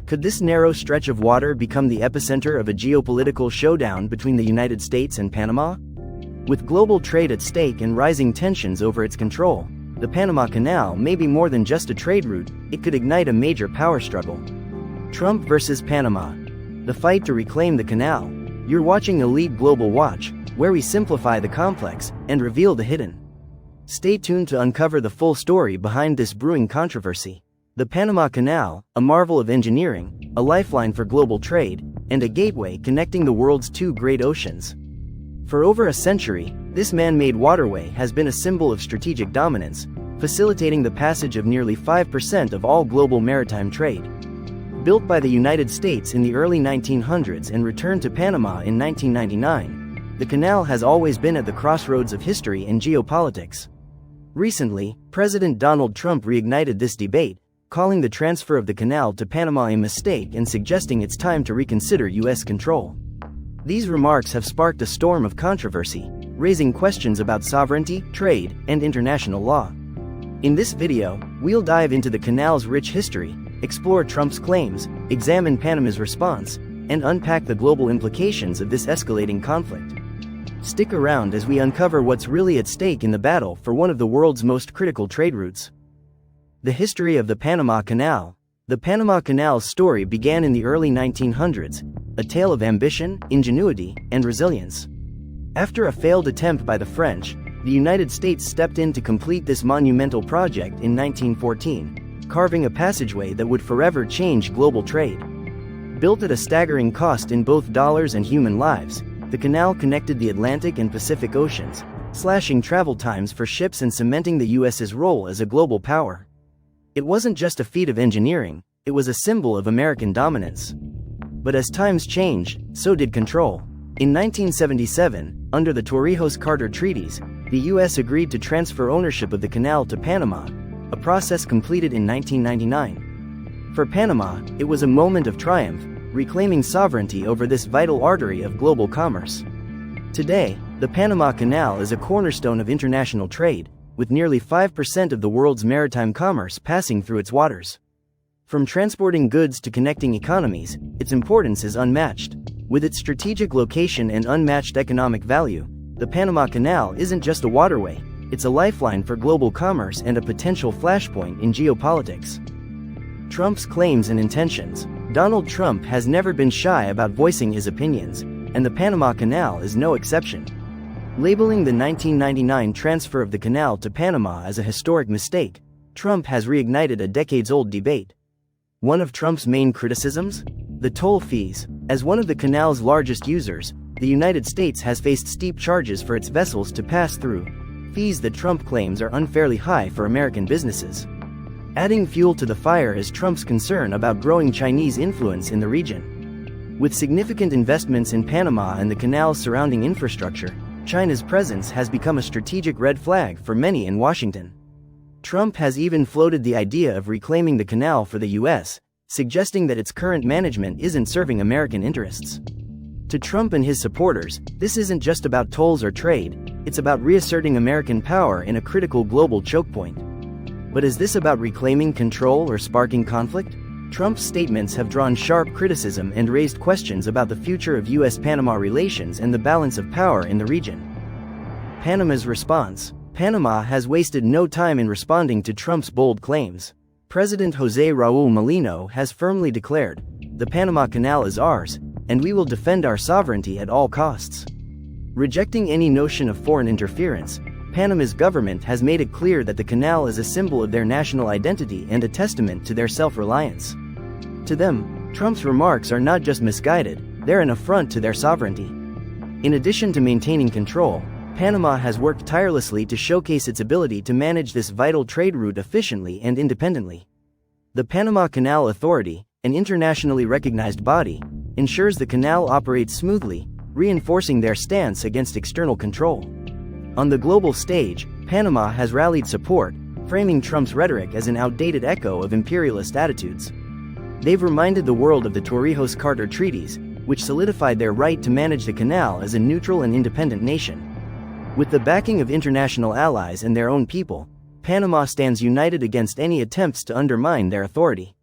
Could this narrow stretch of water become the epicenter of a geopolitical showdown between the United States and Panama? With global trade at stake and rising tensions over its control, the Panama Canal may be more than just a trade route, it could ignite a major power struggle. Trump versus Panama. The fight to reclaim the canal. You're watching Elite Global Watch, where we simplify the complex and reveal the hidden. Stay tuned to uncover the full story behind this brewing controversy. The Panama Canal, a marvel of engineering, a lifeline for global trade, and a gateway connecting the world's two great oceans. For over a century, this man-made waterway has been a symbol of strategic dominance, facilitating the passage of nearly 5% of all global maritime trade. Built by the United States in the early 1900s and returned to Panama in 1999, the canal has always been at the crossroads of history and geopolitics. Recently, President Donald Trump reignited this debate, calling the transfer of the canal to Panama a mistake and suggesting it's time to reconsider U.S. control. These remarks have sparked a storm of controversy, raising questions about sovereignty, trade, and international law. In this video, we'll dive into the canal's rich history, explore Trump's claims, examine Panama's response, and unpack the global implications of this escalating conflict. Stick around as we uncover what's really at stake in the battle for one of the world's most critical trade routes. The history of the Panama Canal. The Panama Canal's story began in the early 1900s, a tale of ambition, ingenuity, and resilience. After a failed attempt by the French, the United States stepped in to complete this monumental project in 1914, carving a passageway that would forever change global trade. Built at a staggering cost in both dollars and human lives, the canal connected the Atlantic and Pacific Oceans, slashing travel times for ships and cementing the U.S.'s role as a global power. It wasn't just a feat of engineering, it was a symbol of American dominance. But as times changed, so did control. In 1977, under the Torrijos-Carter treaties, the U.S. agreed to transfer ownership of the canal to Panama, a process completed in 1999. For Panama, it was a moment of triumph, reclaiming sovereignty over this vital artery of global commerce. Today, the Panama Canal is a cornerstone of international trade, with nearly 5% of the world's maritime commerce passing through its waters. From transporting goods to connecting economies, its importance is unmatched. With its strategic location and unmatched economic value, the Panama Canal isn't just a waterway, it's a lifeline for global commerce and a potential flashpoint in geopolitics. Trump's claims and intentions. Donald Trump has never been shy about voicing his opinions, and the Panama Canal is no exception. Labeling the 1999 transfer of the canal to Panama as a historic mistake, Trump has reignited a decades-old debate. One of Trump's main criticisms? The toll fees. As one of the canal's largest users, the United States has faced steep charges for its vessels to pass through, fees that Trump claims are unfairly high for American businesses. Adding fuel to the fire is Trump's concern about growing Chinese influence in the region. With significant investments in Panama and the canal's surrounding infrastructure, China's presence has become a strategic red flag for many in Washington. Trump has even floated the idea of reclaiming the canal for the U.S., suggesting that its current management isn't serving American interests. To Trump and his supporters, this isn't just about tolls or trade, it's about reasserting American power in a critical global choke point. But is this about reclaiming control or sparking conflict? Trump's statements have drawn sharp criticism and raised questions about the future of U.S.-Panama relations and the balance of power in the region. Panama's response. Panama has wasted no time in responding to Trump's bold claims. President José Raúl Mulino has firmly declared, "The Panama Canal is ours, and we will defend our sovereignty at all costs." Rejecting any notion of foreign interference, Panama's government has made it clear that the canal is a symbol of their national identity and a testament to their self-reliance. To them, Trump's remarks are not just misguided, they're an affront to their sovereignty. In addition to maintaining control, Panama has worked tirelessly to showcase its ability to manage this vital trade route efficiently and independently. The Panama Canal Authority, an internationally recognized body, ensures the canal operates smoothly, reinforcing their stance against external control. On the global stage, Panama has rallied support, framing Trump's rhetoric as an outdated echo of imperialist attitudes. They've reminded the world of the Torrijos-Carter treaties, which solidified their right to manage the canal as a neutral and independent nation. With the backing of international allies and their own people, Panama stands united against any attempts to undermine their authority.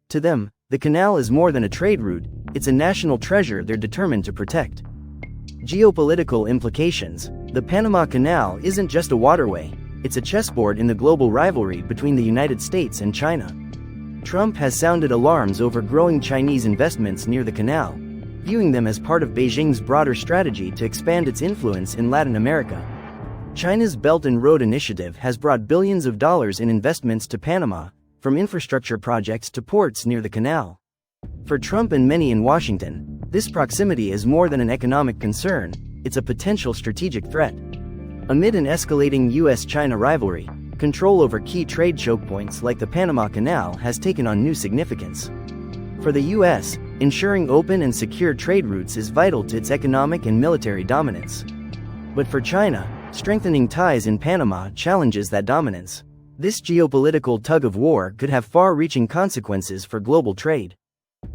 To them, The canal is more than a trade route, it's a national treasure they're determined to protect. Geopolitical implications. The Panama Canal isn't just a waterway, it's a chessboard in the global rivalry between the United States and China. Trump has sounded alarms over growing Chinese investments near the canal, viewing them as part of Beijing's broader strategy to expand its influence in Latin America. China's Belt and Road Initiative has brought billions of dollars in investments to Panama, from infrastructure projects to ports near the canal. For Trump and many in Washington, this proximity is more than an economic concern, it's a potential strategic threat. Amid an escalating US-China rivalry, control over key trade choke points like the Panama Canal has taken on new significance. For the US, ensuring open and secure trade routes is vital to its economic and military dominance. But for China, strengthening ties in Panama challenges that dominance. This geopolitical tug-of-war could have far-reaching consequences for global trade.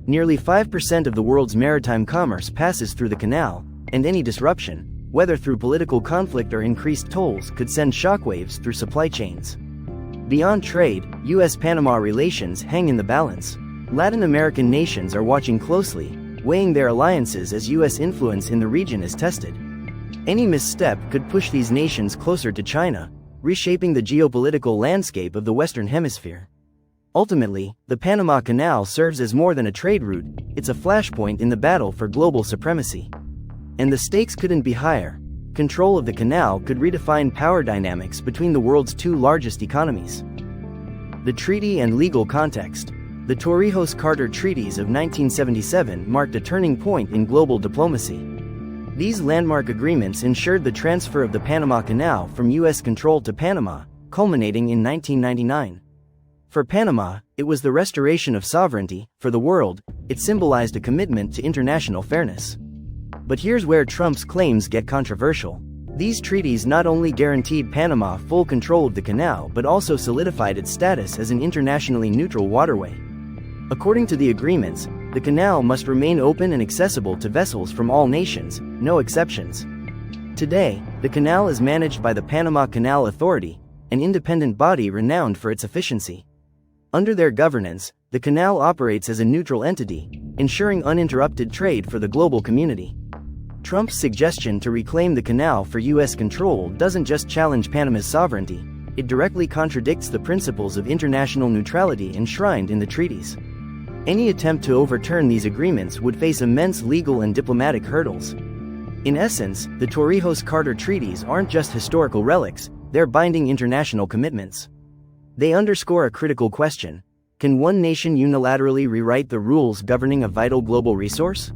Nearly 5% of the world's maritime commerce passes through the canal, and any disruption, whether through political conflict or increased tolls, could send shockwaves through supply chains. Beyond trade, US-Panama relations hang in the balance. Latin American nations are watching closely, weighing their alliances as US influence in the region is tested. Any misstep could push these nations closer to China, reshaping the geopolitical landscape of the Western Hemisphere. Ultimately, the Panama Canal serves as more than a trade route, it's a flashpoint in the battle for global supremacy. And the stakes couldn't be higher. Control of the canal could redefine power dynamics between the world's two largest economies. The treaty and legal context. The Torrijos-Carter treaties of 1977 marked a turning point in global diplomacy. These landmark agreements ensured the transfer of the Panama Canal from US control to Panama, culminating in 1999. For Panama, it was the restoration of sovereignty. For the world, it symbolized a commitment to international fairness. But here's where Trump's claims get controversial. These treaties not only guaranteed Panama full control of the canal but also solidified its status as an internationally neutral waterway. According to the agreements, the canal must remain open and accessible to vessels from all nations, no exceptions. Today, the canal is managed by the Panama Canal Authority, an independent body renowned for its efficiency. Under their governance, the canal operates as a neutral entity, ensuring uninterrupted trade for the global community. Trump's suggestion to reclaim the canal for US control doesn't just challenge Panama's sovereignty, it directly contradicts the principles of international neutrality enshrined in the treaties. Any attempt to overturn these agreements would face immense legal and diplomatic hurdles. In essence, the Torrijos-Carter treaties aren't just historical relics, they're binding international commitments. They underscore a critical question: can one nation unilaterally rewrite the rules governing a vital global resource?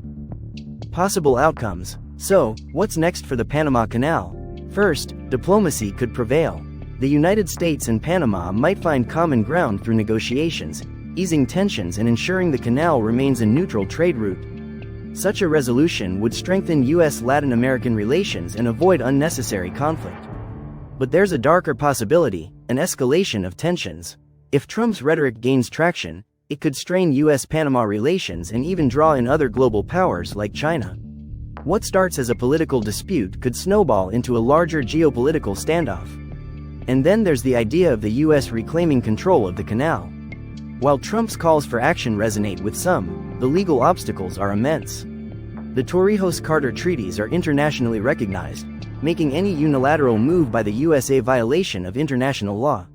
Possible outcomes. So, what's next for the Panama Canal? First, diplomacy could prevail. The United States and Panama might find common ground through negotiations, easing tensions and ensuring the canal remains a neutral trade route. Such a resolution would strengthen US-Latin American relations and avoid unnecessary conflict. But there's a darker possibility: an escalation of tensions. If Trump's rhetoric gains traction, it could strain US-Panama relations and even draw in other global powers like China. What starts as a political dispute could snowball into a larger geopolitical standoff. And then there's the idea of the US reclaiming control of the canal. While Trump's calls for action resonate with some, the legal obstacles are immense. The Torrijos-Carter treaties are internationally recognized, making any unilateral move by the US a violation of international law.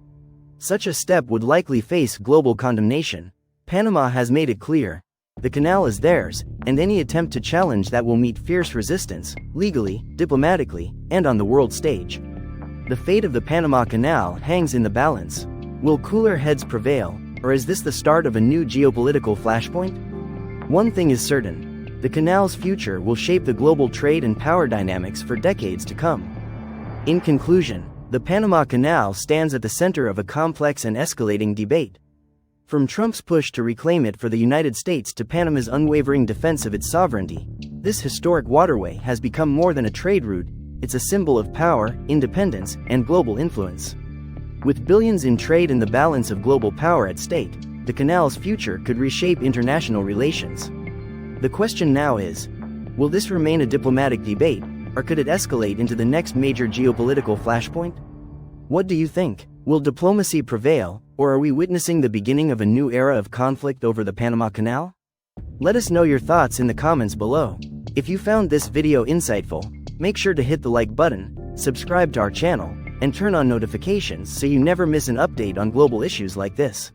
Such a step would likely face global condemnation. Panama has made it clear: the canal is theirs, and any attempt to challenge that will meet fierce resistance, legally, diplomatically, and on the world stage. The fate of the Panama Canal hangs in the balance. Will cooler heads prevail, or is this the start of a new geopolitical flashpoint? One thing is certain: the canal's future will shape the global trade and power dynamics for decades to come. In conclusion, the Panama Canal stands at the center of a complex and escalating debate. From Trump's push to reclaim it for the United States to Panama's unwavering defense of its sovereignty, this historic waterway has become more than a trade route, it's a symbol of power, independence, and global influence. With billions in trade and the balance of global power at stake, the canal's future could reshape international relations. The question now is, will this remain a diplomatic debate, or could it escalate into the next major geopolitical flashpoint? What do you think? Will diplomacy prevail, or are we witnessing the beginning of a new era of conflict over the Panama Canal? Let us know your thoughts in the comments below. If you found this video insightful, make sure to hit the like button, subscribe to our channel, and turn on notifications so you never miss an update on global issues like this.